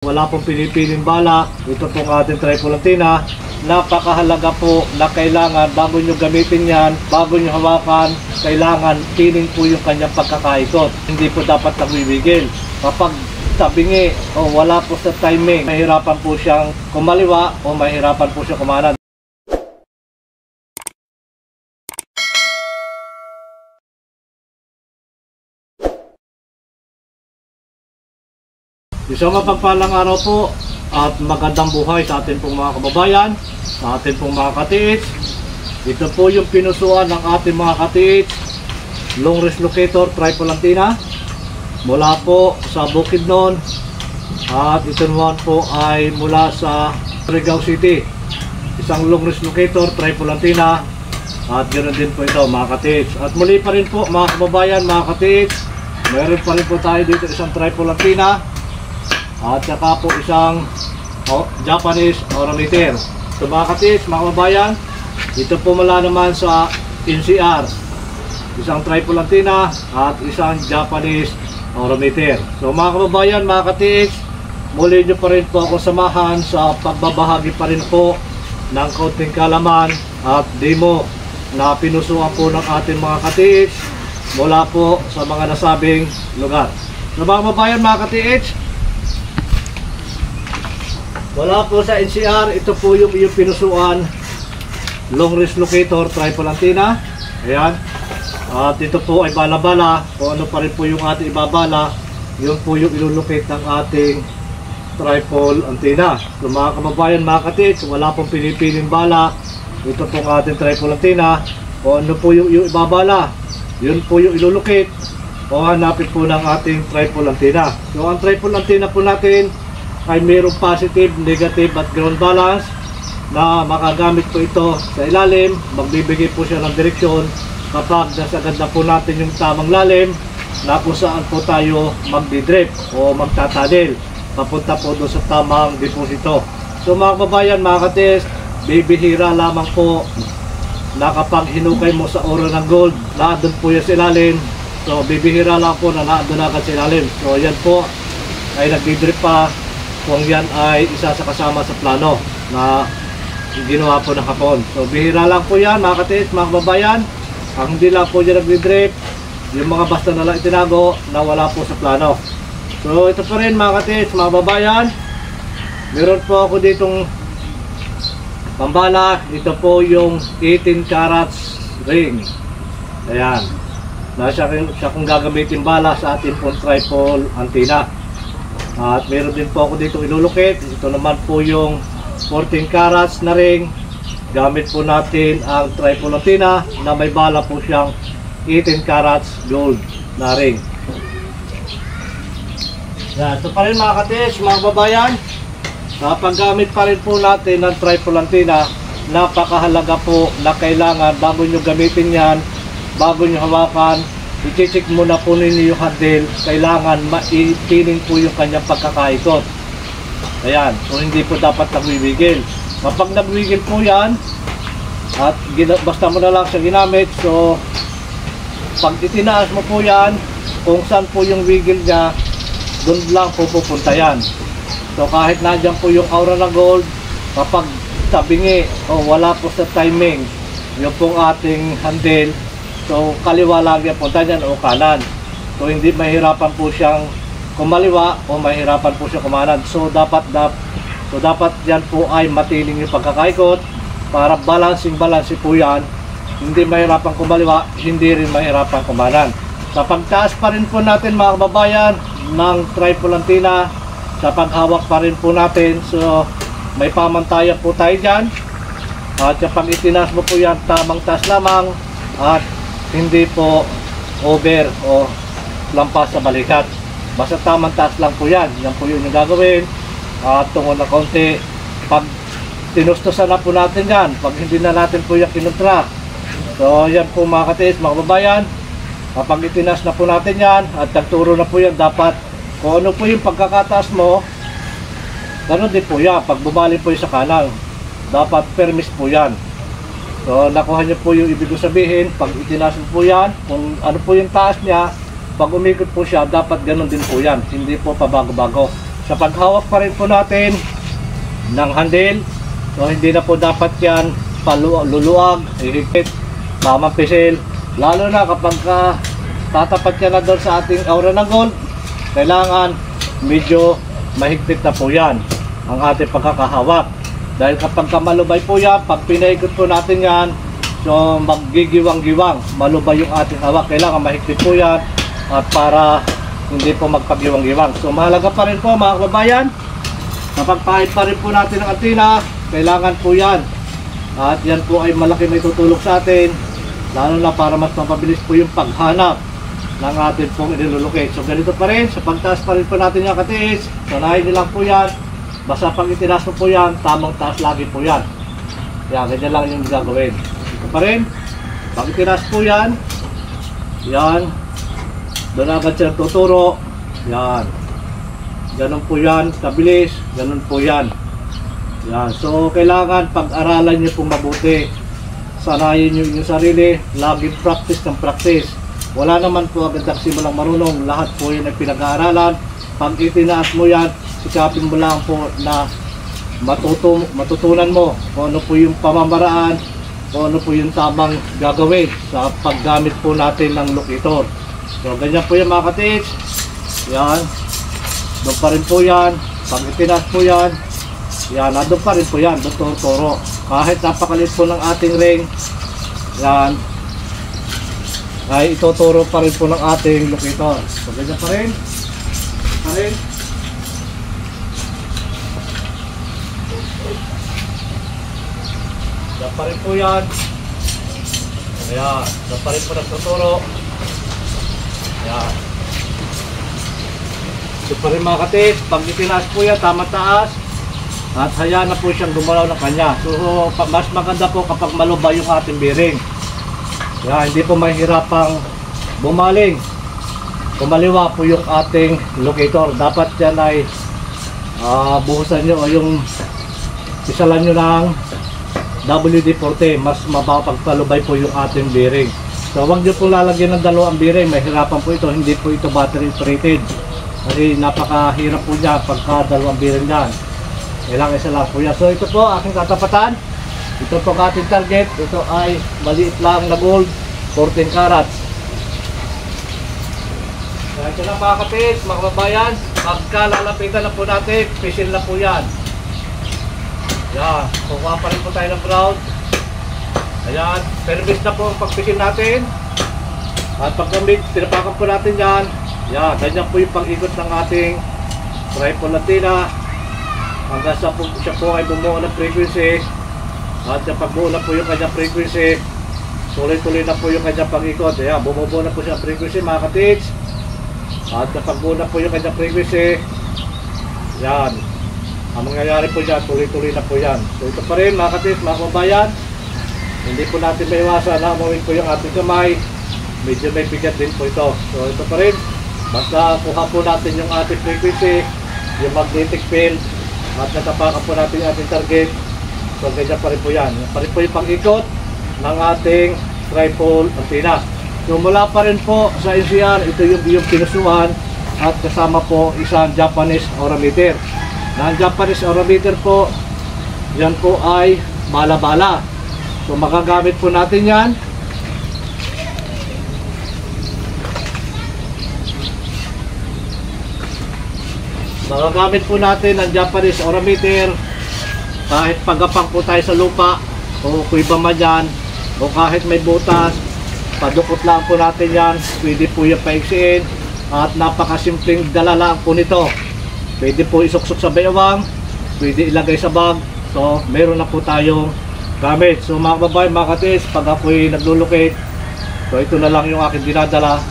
Wala pong pinipiling bala. Ito pong ating Tripolatina. Napakahalaga po na kailangan bago nyo gamitin yan, bago nyo hawakan, kailangan piling po yung kanyang pagkakaikot. Hindi po dapat nagwibigil. Kapag tabingi o wala po sa timing, mahirapan po siyang kumaliwa o mahirapan po siyang kumanan. Isang mapagpalang araw po at magandang buhay sa atin pong mga kababayan, sa atin pong mga katiits. Ito po yung pinusuan ng ating mga katiits, long wrist locator Tripolatina mula po sa Bukidnon, at ito naman po ay mula sa Surigao City. Isang long wrist locator Tripolatina at ganoon din po ito mga katiits. At muli pa rin po mga kababayan, mga katiits, mayroon pa rin po tayo dito isang Tripolatina at saka po isang Japanese orometer. So mga katiits, mga kababayan, ito po mula naman sa NCR, isang Tripolatina at isang Japanese orometer. So mga kababayan, mga katiits, muli nyo pa rin po ako samahan sa pagbabahagi pa rin po ng kaunting kalaman at demo na pinusuan po ng ating mga katiits mula po sa mga nasabing lugar. So mga kababayan, mga katiits, wala po sa NCR, ito po yung pinusuan long wrist locator Tripolatina. Ayan. At ito po ay bala-bala. Kung ano pa rin po yung ating ibabala, yun po yung ilulocate ng ating Tripolatina. So mga kababayan, mga katiits, wala pong pinipiling bala. Ito pong ating Tripolatina. Kung ano po yung ibabala, yun po yung ilulocate o hanapin po ng ating Tripolatina. So ang Tripolatina po natin ay mayroong positive, negative at ground balance na makagamit po ito sa ilalim. Magbibigay po siya ng direksyon kapag nasagad na po natin yung tamang lalim na kung saan po tayo magdidrip o magtatanil papunta po doon sa tamang deposito. So mga kababayan, mga katiits, bibihira lamang po na kapag hinukay mo sa oro ng gold, naandun po yan sa ilalim. So bibihira lang po na naandun agad sa ilalim. So yan po ay nagdidrip pa kung yan ay isa sa kasama sa plano na ginawa po ng hapon. So bihira lang po yan mga katiits, mga kababayan. Ang hindi lang po dyan nagdidrip, yung mga basta na lang itinago na wala po sa plano. So ito pa rin mga katiits, mga kababayan, meron po ako ditong pambala. Ito po yung 18 carats ring. Ayan, siya kung gagamitin bala sa ating pong Tripolatina. At meron din po ako dito ilulukit. Ito naman po yung 14 carats na ring. Gamit po natin ang Tripolatina na may bala po siyang 18 carats gold na ring. Yan, ito pa rin mga katiits, mga babayan. Sa paggamit pa rin po natin ng Tripolatina, napakahalaga po na kailangan bago nyo gamitin yan, bago nyo hawakan, i-check muna po ninyo yung handle. Kailangan maipiling po yung kanyang pagkakaikot. Ayan, so hindi po dapat nagwibigil. Kapag nagwigil po yan at basta mo na lang siya ginamit, so pag itinaas mo po yan, kung saan po yung wigil niya, doon lang po pupunta yan. So kahit nandiyan po yung aura na gold, kapag tabingi o wala po sa timing yung pong ating handle, so kaliwa lang yan punta niyan o kanan. So hindi mahirapan po siyang kumaliwa o mahirapan po siyang kumanan. So dapat yan po ay matiling yung pagkakaikot para balancing po yan. Hindi mahirapan kumaliwa, hindi rin mahirapan kumanan. Sa pagtaas pa rin po natin mga kababayan ng Tripolatina, sa paghawak pa rin po natin, so may pamantayan po tayo dyan. At kapag itinaas mo po yan, tamang taas lamang at hindi po over o lampas sa balikat. Basta tamang taas lang po yan. Yan po yun yung gagawin. At tungo na konti, pag tinustusan na po natin yan, pag hindi na natin po yung kinontra. So yan po mga katiis, mga kababayan, kapag itinas na po natin yan at nagturo na po yan, dapat kung ano po yung pagkakataas mo, ganoon din po yan. Pag bumali po yung sa kanan, dapat permis po yan. So nakuha niyo po yung ibig sabihin. Pag itinas po yan, kung ano po yung taas niya, pag umikot po siya, dapat ganun din po yan, hindi po pabago-bago. Sa paghawak pa rin po natin ng handle, so hindi na po dapat yan luluwag, ihigpit, tamang pisil. Lalo na kapag tatapat yan na doon sa ating aura ng gold, kailangan medyo mahigpit na po yan ang ating pagkakahawak. Dahil kapag malubay po yan, pag pinaikot po natin yan, so maggigiwang-giwang, malubay yung ating hawak. Kailangan mahigpit po yan at para hindi po magpagiwang-giwang. So mahalaga pa rin po mga kababayan, kapag pahit pa rin po natin ang antina, kailangan po yan. At yan po ay malaki may tutulong sa atin, lalo na para mas mapabilis po yung paghanap ng atin pong inilulocate. So ganito pa rin, sa pagtaas pa rin po natin yung katiis, sanayin nyo lang po yan. Basta pag itinaas mo po yan, tamang taas lagi po yan. Yan, ganyan lang yung gagawin. Ito pa rin, pag itinaas po yan, yan, doon agad siya tuturo. Yan. Ganun po yan. Kabilis. Ganun po yan. Yan. So, kailangan pag-aralan nyo pong mabuti. Sanayin nyo yung sarili. Laging practice ng practice. Wala naman po agad simulang marunong. Lahat po yun ay pinag-aaralan. Pag itinaas mo yan, sikapin mo lang po na matutunan mo kung ano po yung pamamaraan, kung ano po yung tamang gagawin sa paggamit po natin ng locator. So ganyan po yan mga katids. Yan. Doon pa rin po yan. Pag itinaas po yan, yan, doon pa rin po yan. Doon turo. Kahit napakalit po ng ating ring, yan, ay ituturo pa rin po ng ating locator. So ganyan pa rin. Pa rin. Yan pa rin po yan. Ayan. Yan pa rin po nagtuturo. Ayan. Ito pa rin mga katis, pag itinaas po yan, tama-taas, at hayaan na po siyang gumalaw ng kanya. So, mas maganda po kapag malubay yung ating bearing. Kaya hindi po mahirapang bumaling. Kumaliwa po yung ating locator. Dapat yan ay buhusan nyo o yung isalan nyo ng WD-40. Mas mapapagpalubay po yung ating bearing. So huwag nyo po lalagyan ng dalawang bearing, mahirapan po ito, hindi po ito battery operated. Kasi napakahirap po niya pagka dalawang bearing yan. Kailangan isa lang po yan. So ito po aking katapatan. Ito po ating target. Ito ay maliit lang na gold, 14 carats. So ito lang mga kapit, mga kababayan. Pagka lalapitan na po natin, pisil na po yan. Yan, kukuha pa rin po tayo ng ground. Ayan, service na po ang pagpisil natin. At pagkamit, tinapakan po natin yan. Yan, ganyan po yung pag-ikot ng ating triple antenna. Hanggang sa po, siya po ay bumuo ng frequency. At yung pagbuo na po yung kanyang frequency, tuloy-tuloy na po yung kanyang pag-ikot. Ayan, bumubuo na po siya ng frequency mga katids. At yung pagbuo na po yung kanyang frequency, yan, ang mangyayari po dyan, tuloy-tuloy na po yan. So ito pa rin mga katids, mga kabayan. Hindi po natin maiwasan na umawin po yung ating kamay. Medyo may bigat din po ito. So ito pa rin. Basta kuha po natin yung ating frequency, yung magnetic field, at natapakan po natin yung ating target. So ganyan pa rin po yan. Yan pa rin po yung pag-ikot ng ating tripod antenna. So mula pa rin po sa NCR, ito yung pinusuan at kasama po isang Japanese aurameter. Na ang Japanese aurameter po, yan po ay bala-bala. So magagamit po natin yan. Magagamit po natin ang Japanese aurameter kahit pagapang po tayo sa lupa o kuiba man yan, o kahit may butas, padukot lang po natin yan. Pwede po yung paiksiin at napakasimpleng dala lang po nito. Pwede po isuksok sa bayawang, pwede ilagay sa bag. So meron na po tayong gamit. So mga babae, mga katis, pag ako'y naglulocate, so ito na lang yung aking dinadala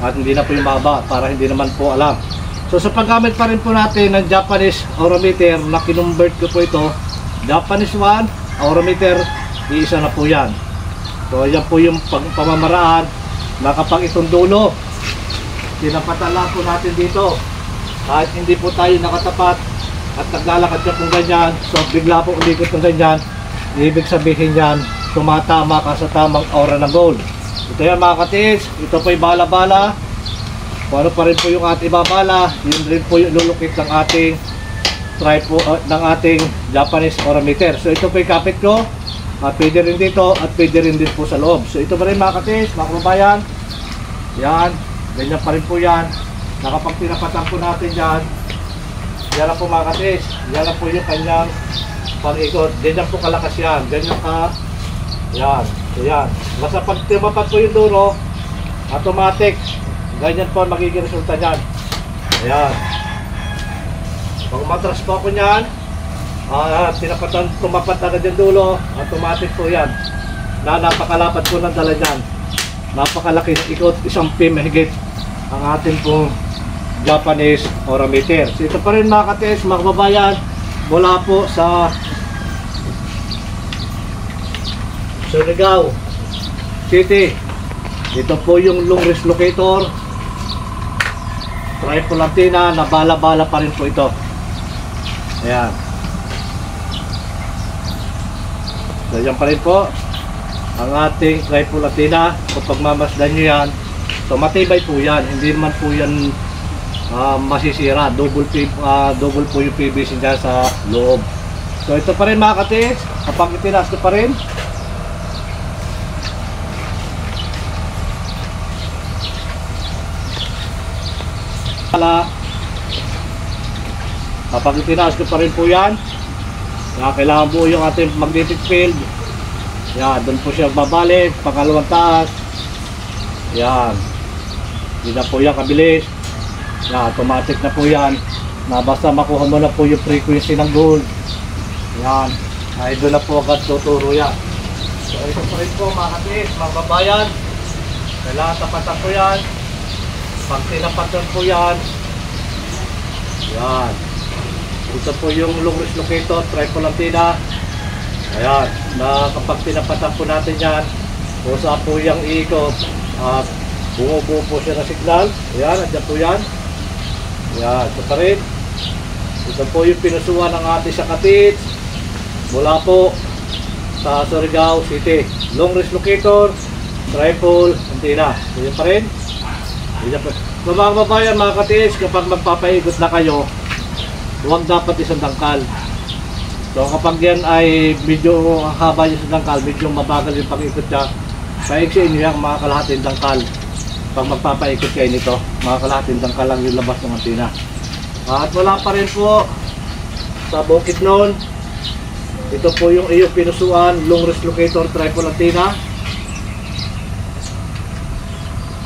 at hindi na po yung mahaba para hindi naman po alam. So sa paggamit pa rin po natin ng Japanese aurameter na kinumbert ko po ito, Japanese 1 aurameter, iisa na po yan. So yan po yung pamamaraan na kapag itong dulo, tinapatan lang po natin dito. Kahit hindi po tayo nakatapat at naglalakad ka kung ganyan, so bigla po ulikot ng ganyan, ibig sabihin yan, tumatama ka sa tamang aura ng gold. Ito yan mga katis, ito po yung bala-bala. Kung ano pa rin po yung ating babala, yun rin po yung lulukit ng ating ng ating Japanese orometer. So ito po yung kapit ko. Pwede rin dito at pwede rin din po sa loob. So ito pa rin mga katis, mga kababayan. Yan, ganyan pa rin po yan. Nakapag pinapatan po natin yan. Yan lang po mga katis. Yan lang po yung kanyang pag-ikot. Ganyan po kalakas yan. Ganyan ka. Yan. So yan. Basta pag timapat po yung duro, automatic. Ganyan po magiging resulta niyan. Ayan. Pag umatras po ako niyan, pinapatan, tumapat agad yung dulo, automatic po yan. Napakalapat po ng dala niyan. Napakalaki ng ikot, isang pin mahigit ang ating pong Japanese orometer. So ito pa rin mga katis, mga kababayan, mula po sa Surigao City. Ito po yung long wrist locator. Triple antenna, na bala-bala pa rin po ito. Ayan. So yan pa rin po ang ating triple antenna. Kung pagmamasdan nyo yan, so matibay po yan. Hindi naman po yan masisira. Double po yung PVC dyan sa loob. So ito pa rin mga katis, kapag itinaas ko pa rin, kapag itinaas ko pa rin po yan, kailangan po yung ating magnetic field. Yan, doon po siya babalik, pangalawang taas. Yan, hindi na po yan kabilis. Yan, automatic na po yan, na basta makuha mo na po yung frequency ng gold. Yan, ay doon na po agad tuturo yan. So ito pa rin po mga katis, mga babayan, kailangan tapatan po yan. Pag tinapatan po yan, yan, ito po yung long wrist locator, triple antenna. Ayan, na kapag tinapatan po natin yan, kung saan po yung iikot, bumubuo po siya ng signal. Ayan, andyan po yan. Ayan, ito pa rin. Ito po yung pinusuan ng ating sa Katits mula po sa Surigao City. Long wrist locator, triple antenna. So yun pa rin. Mga kababayan, mga katis, kapag magpapahigot na kayo, huwag dapat isang dangkal. So kapag yan ay medyo haba yung dangkal, medyo mabagal yung pag-ikot niya, paiksiin nyo yung mga kalahating dangkal. Pag magpapaikot kayo nito, mga kalahating dangkal lang yung labas ng antenna. At wala pa rin po sa bukid noon. Ito po yung iyong pinusuan, long wrist locator, triple antenna.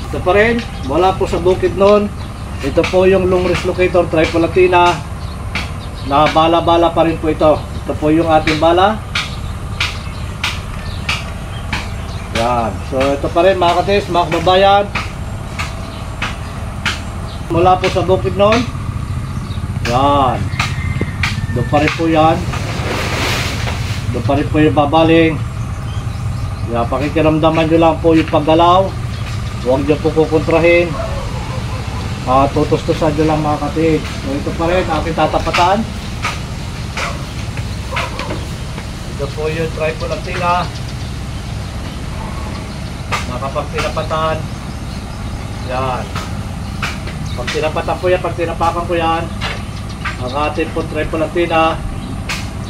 Ito pa rin, wala po sa bukid noon. Ito po yung long wrist locator, triple antenna, na bala-bala pa rin po ito. Ito po yung ating bala. Yan. So ito pa rin mga katis, mga kababayan. Mula po sa bukid noon. Yan. Doon pa rin po yan. Doon pa rin po yung babaling. Yan, pakikiramdaman nyo lang po yung paggalaw. Huwag nyo po kukontrahin. Tutustusan nyo lang mga katis. So ito pa rin aking tatapatan. Ito po yung triple antenna. Kapag tinapatan, yan. Pag tinapatan po yan, pag tinapakan ko yan, ang ating po triple antenna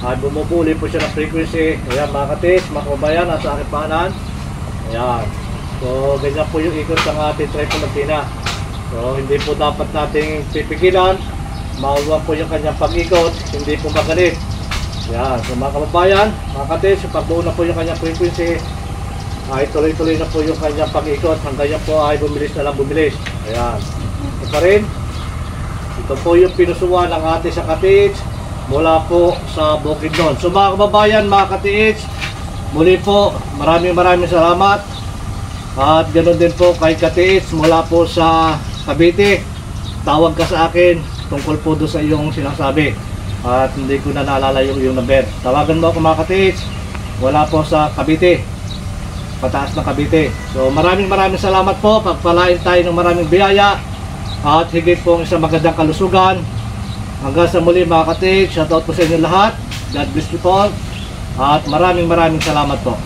ay bumubuli po siya ng frequency. Ayan mga katis, mga kababayan, nasa aking paanan. Ayan. So ganyan po yung ikot ng ating triple antenna. So hindi po dapat nating pipigilan. Mahuwa po yung kanyang pag-ikot, hindi po magalit. Ayan. So mga kababayan, mga katis, pagbuo na po yung kanyang frequency, ay tuloy-tuloy na po yung kanyang pag-ikot hanggang yan po ay bumilis na lang bumilis. Ayan. Ito pa rin. Ito po yung pinusuan ng ating sa Katits mula po sa Bukidnon. So mga kababayan, mga Katits, muli po maraming salamat. At ganoon din po kay Katits mula po sa Cavite. Tawag ka sa akin tungkol po doon sa iyong sinasabi. At hindi ko na naalala yung number. Tawagan mo ako mga Katits. Wala po sa Cavite. Pataas ng Cavite. So maraming salamat po. Pagpalain tayo ng maraming biyaya at higit po ang isang magandang kalusugan. Hanggang sa muli mga Katits, shoutout po sa inyo lahat. God bless you po. At maraming salamat po.